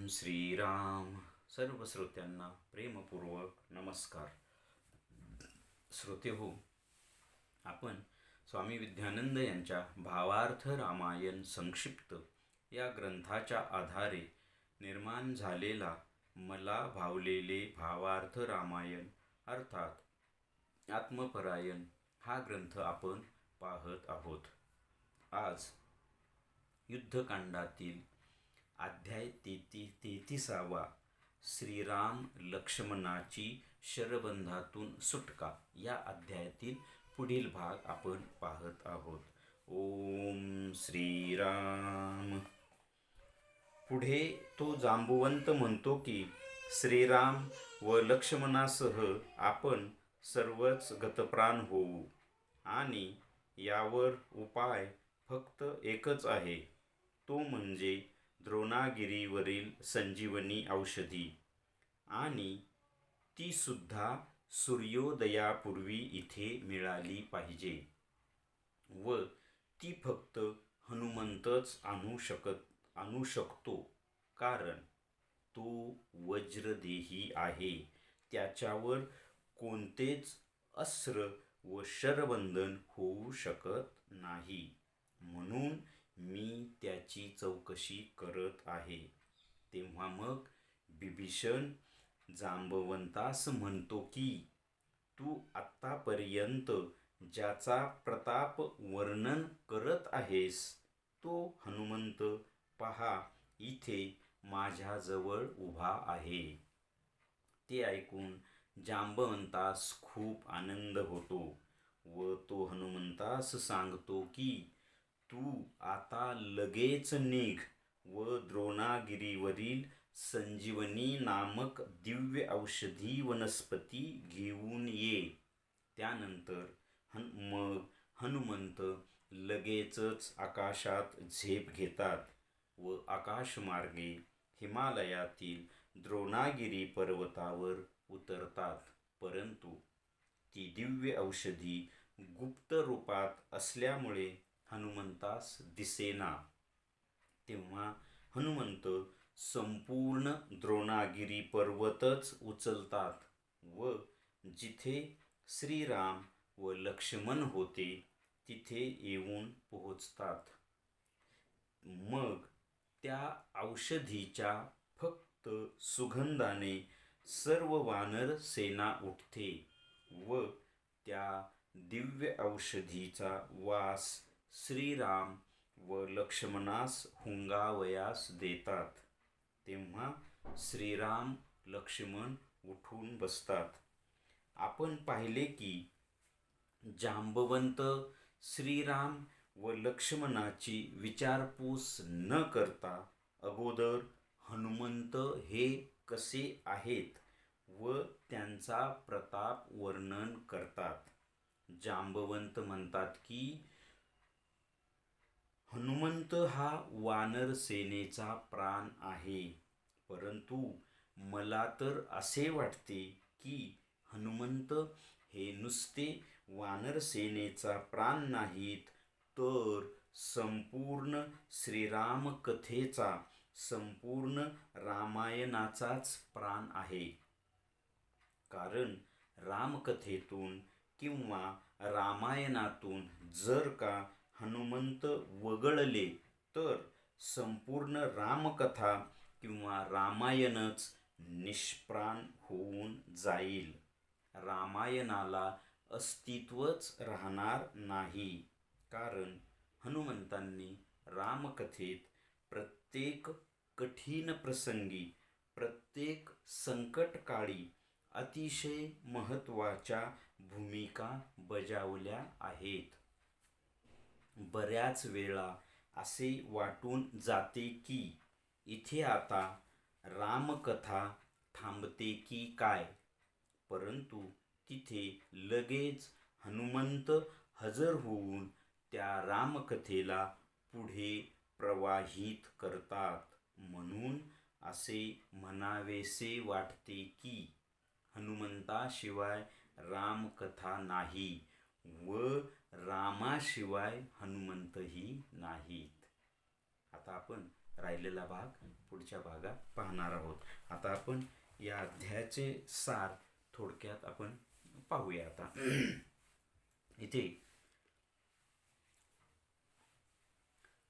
श्रीराम. सर्व श्रोत्यांना प्रेमपूर्वक नमस्कार. श्रोते हो, आपण स्वामी विद्यानंद यांच्या भावार्थ रामायण संक्षिप्त या ग्रंथाच्या आधारे निर्माण झालेला मला भावलेले भावार्थ रामायण अर्थात आत्मपरायण हा ग्रंथ आपण पाहत आहोत. आज युद्धकांडातील अध्याय 33 श्रीराम लक्ष्मणाची शरबंधातून सुटका या अध्यायातील पुढील भाग आपण पाहत आहोत. ओम श्रीराम. पुढे तो जांबुवंत म्हणतो की श्रीराम व लक्ष्मणासह आपण सर्वच गतप्राण होऊ आणि यावर उपाय फक्त एकच आहे, तो म्हणजे द्रोणागिरीवरील संजीवनी औषधी, आणि ती सुद्धा सूर्योदयापूर्वी इथे मिळाली पाहिजे व ती फक्त हनुमंतच आणू शकतो, कारण तो वज्रदेही आहे. त्याच्यावर कोणतेच अस्त्र व शरबंधन होऊ शकत नाही, म्हणून मी त्याची चौकशी करत आहे. तेव्हा मग बिभीषण जांबवंतास म्हणतो की तू आत्तापर्यंत ज्याचा प्रताप वर्णन करत आहेस तो हनुमंत पहा इथे माझ्याजवळ उभा आहे. ते ऐकून जांबवंतास खूप आनंद होतो व तो हनुमंतास सांगतो की तू आता लगेच निघ व द्रोणागिरीवरील संजीवनी नामक दिव्य औषधी वनस्पती घेऊन ये. त्यानंतर मग हनुमंत लगेचच आकाशात झेप घेतात व आकाशमार्गे हिमालयातील द्रोणागिरी पर्वतावर उतरतात. परंतु ती दिव्य औषधी गुप्त रूपात असल्यामुळे हनुमंतास दिसेना. तेव्हा हनुमंत संपूर्ण द्रोणागिरी पर्वतच उचलतात व जिथे श्रीराम व लक्ष्मण होते तिथे येऊन पोहोचतात. मग त्या औषधीच्या फक्त सुगंधाने सर्व वानर सेना उठते व त्या दिव्य औषधीचा वास श्रीराम व लक्ष्मणास हुंगावयास देतात. तेव्हा श्रीराम लक्ष्मण उठून बसतात. आपण पाहिले की जांबवंत श्रीराम व लक्ष्मणाची विचारपूस न करता अगोदर हनुमंत हे कसे आहेत व त्यांचा प्रताप वर्णन करतात. जांबवंत म्हणतात की हनुमंत हा वानर सेनेचा प्राण आहे, परंतु मला तर असे वाटते की हनुमंत हे नुसते वानर सेनेचा प्राण नाहीत, तर संपूर्ण श्रीराम कथेचा, संपूर्ण रामायणाचाच प्राण आहे. कारण रामकथेतून किंवा रामायणातून जर का हनुमंत वगळले तर संपूर्ण रामकथा किंवा रामायणच निष्प्राण होऊन जाईल. रामायणाला अस्तित्वच राहणार नाही. कारण हनुमंतांनी रामकथेत प्रत्येक कठीण प्रसंगी, प्रत्येक संकटकाळी अतिशय महत्त्वाच्या भूमिका बजावल्या आहेत. बऱ्याच वेळा असे वाटून जाते की इथे आता रामकथा थांबते की काय, परंतु तिथे लगेच हनुमंत हजर होऊन त्या रामकथेला पुढे प्रवाहित करतात. म्हणून असे म्हणावेसे वाटते की हनुमंताशिवाय रामकथा नाही व रामाशिवाय हनुमंतही नाहीत. आता आपण राहिलेला भाग पुढच्या भागात पाहणार आहोत. आता आपण या अध्यायाचे सार थोडक्यात आपण पाहूया. आता इथे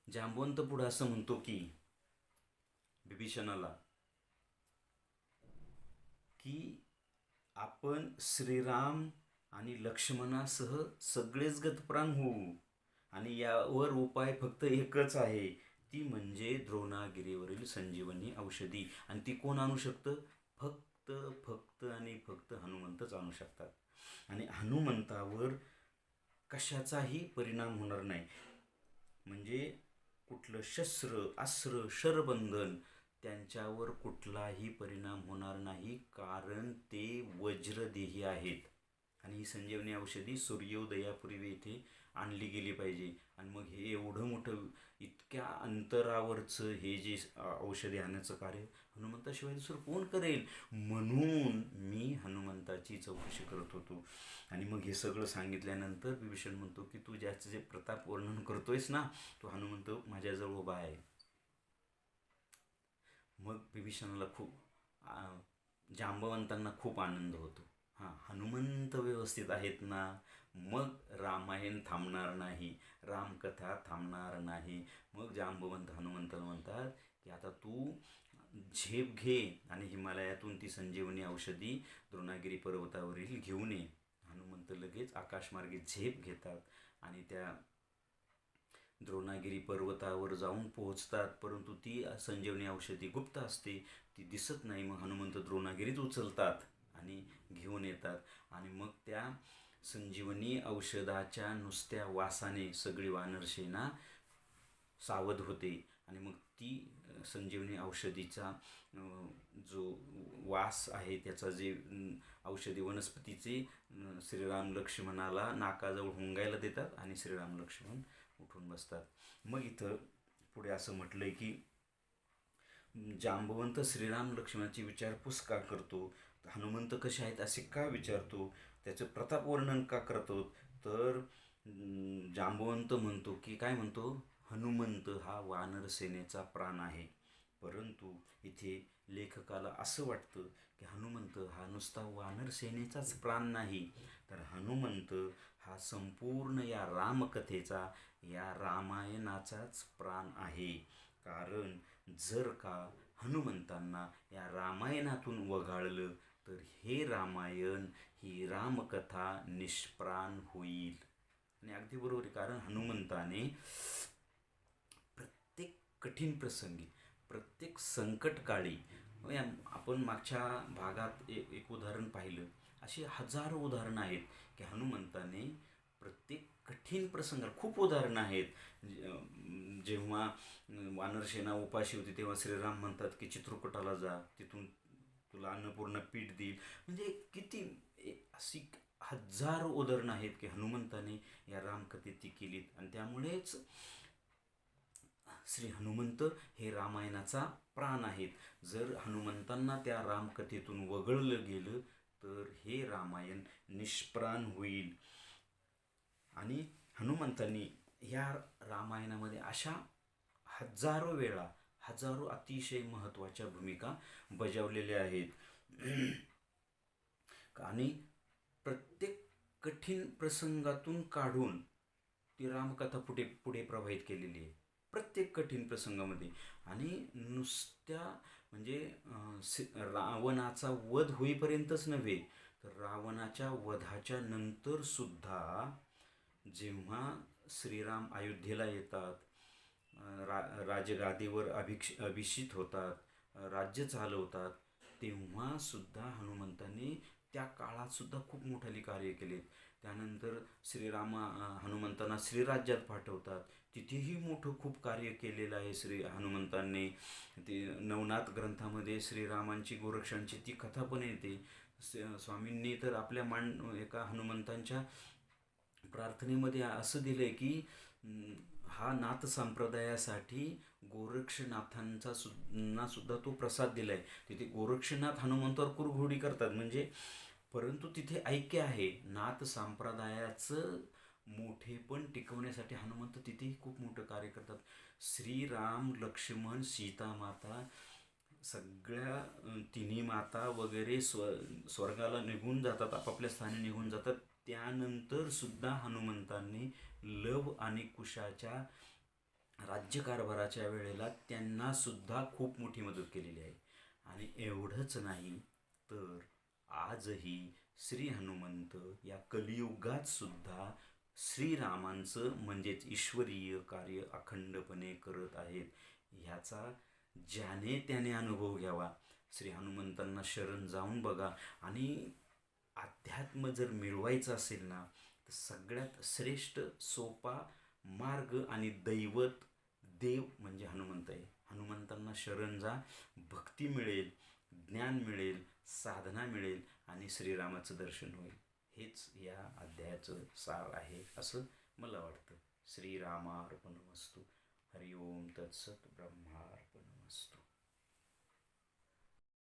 जांबवंत पुढे असं म्हणतो की विभीषणाला की आपण श्रीराम आणि लक्ष्मणासह सगळेच गतप्राण होऊ आणि यावर उपाय फक्त एकच आहे, ती म्हणजे द्रोणागिरीवरील संजीवनी औषधी. आणि ती कोण आणू शकतं? फक्त फक्त आणि फक्त हनुमंतच आणू शकतात. आणि हनुमंतावर कशाचाही परिणाम होणार नाही. म्हणजे कुठलं शस्त्र अस्त्र शरबंधन त्यांच्यावर कुठलाही परिणाम होणार नाही, कारण ते वज्रदेही आहेत. आणि ही संजीवनी औषधी सूर्योदयापूर्वी इथे आणली गेली पाहिजे. आणि मग हे एवढं मोठं इतक्या अंतरावरचं हे जे औषधी आणण्याचं कार्य हनुमंताशिवाय दुसरं कोण करेल? म्हणून मी हनुमंताची चौकशी करत होतो. आणि मग हे सगळं सांगितल्यानंतर विभीषण म्हणतो की तू ज्याचं जे प्रताप वर्णन करतोयस ना, तो हनुमंत माझ्याजवळ उभा आहे. मग विभीषणाला जांबवंतांना खूप आनंद होतो. हनुमंत व्यवस्थित आहेत ना, मग रामायण थांबणार नाही, रामकथा थांबणार नाही. मग जांबवंत हनुमंताला म्हणतात की आता तू झेप घे आणि हिमालयातून ती संजीवनी औषधी द्रोणागिरी पर्वतावरील घेऊन ये. हनुमंत लगेच आकाशमार्गे झेप घेतात आणि त्या द्रोणागिरी पर्वतावर जाऊन पोहोचतात. परंतु ती संजीवनी औषधी गुप्त असते, ती दिसत नाही. मग हनुमंत द्रोणागिरीत उचलतात आणि घेऊन येतात. आणि मग त्या संजीवनी औषधाच्या नुसत्या वासाने सगळी वानरसेना सावध होते. आणि मग ती संजीवनी औषधीचा जो वास आहे, त्याचा जे औषधी वनस्पतीचे श्रीराम लक्ष्मणाला नाकाजवळ हुंगायला देतात आणि श्रीराम लक्ष्मण उठून बसतात. मग इथं पुढे असं म्हटलंय की जांबवंत श्रीराम लक्ष्मणाची विचारपूस का करतो? हनुमंत कसे आहेत असे का विचारतो? त्याचं प्रताप वर्णन का करतो? तर जांबवंत म्हणतो की काय म्हणतो? हनुमंत हा वानर सेनेचा प्राण आहे. परंतु इथे लेखकाला असं वाटतं की हनुमंत हा नुसता वानर सेनेचाच प्राण नाही, तर हनुमंत हा संपूर्ण या रामकथेचा, या रामायणाचाच प्राण आहे. कारण जर का हनुमंतांना या रामायणातून वगळलं तर हे रामायण, ही रामकथा निष्प्राण होईल. आणि अगदी बरोबर आहे, कारण हनुमंताने प्रत्येक कठीण प्रसंगी, प्रत्येक संकटकाळी, आपण मागच्या भागात एक उदाहरण पाहिलं, अशी हजारो उदाहरणं आहेत की हनुमंताने प्रत्येक कठीण प्रसंगाला, खूप उदाहरणं आहेत. जेव्हा वानरसेना उपाशी होती तेव्हा श्रीराम म्हणतात की चित्रकूटाला जा, तिथून तुला अन्नपूर्णा पीठ देईल. म्हणजे किती अशी हजारो उदाहरणं आहेत की हनुमंताने या रामकथेत ती केलीत. आणि त्यामुळेच श्री हनुमंत हे रामायणाचा प्राण आहेत. जर हनुमंतांना त्या रामकथेतून वगळलं गेलं तर हे रामायण निष्प्राण होईल. आणि हनुमंतांनी ह्या रामायणामध्ये अशा हजारो वेळा, हजारो अतिशय महत्त्वाच्या भूमिका बजावलेल्या आहेत. आणि प्रत्येक कठीण प्रसंगातून काढून ती रामकथा पुढे पुढे प्रवाहित केलेली आहे, प्रत्येक कठीण प्रसंगामध्ये. आणि नुसत्या म्हणजे रावणाचा वध होईपर्यंतच नव्हे, तर रावणाच्या वधाच्या नंतर सुद्धा जेव्हा श्रीराम अयोध्येला येतात, राजगादीवर अभिषिक्त होतात, राज्य चालवतात, तेव्हा सुद्धा हनुमंतांनी त्या काळात सुद्धा खूप मोठाली कार्य केलेत. त्यानंतर हनुमंतांना श्रीराज्यात पाठवतात, तिथेही मोठं खूप कार्य केलेलं आहे श्री हनुमंतांनी. ते नवनाथ ग्रंथामध्ये श्रीरामांची गोरक्षांची ती कथा पण येते. स्वामींनी तर आपल्या एका हनुमंतांच्या प्रार्थनेमध्ये असं दिलंय की हा नाथ संप्रदायासाठी गोरक्षनाथांचा सुद्धा तो प्रसाद दिलाय. तिथे गोरक्षनाथ हनुमंतावर कुरघोडी करतात म्हणजे, परंतु तिथे ऐक्य आहे. नाथ संप्रदायाचं मोठेपण टिकवण्यासाठी हनुमंत तिथेही खूप मोठं कार्य करतात. श्रीराम, लक्ष्मण, सीता माता, सगळ्या तिन्ही माता वगैरे स्वर्गाला निघून जातात, आपापल्या स्थानी निघून जातात. त्यानंतर सुद्धा हनुमंतांनी लव आणि कुशाच्या राज्यकारभाराच्या वेळेला त्यांना सुद्धा खूप मोठी मदत केलेली आहे. आणि एवढंच नाही तर आजही श्री हनुमंत या कलियुगात सुद्धा श्रीरामांचं म्हणजेच ईश्वरीय कार्य अखंडपणे करत आहेत. ह्याचा ज्याने त्याने अनुभव घ्यावा. श्री हनुमंतांना शरण जाऊन बघा. आणि अध्यात्म जर मिळवायचं असेल ना, तर सगळ्यात श्रेष्ठ सोपा मार्ग आणि दैवत देव म्हणजे हनुमंत आहे. हनुमंतांना शरण जा, भक्ती मिळेल, ज्ञान मिळेल, साधना मिळेल आणि श्रीरामाचं दर्शन होईल. हेच या अध्यायाचं सार आहे असं मला वाटतं. श्रीरामार्पणमस्तु. हरिओम तत्सत. ब्रह्मा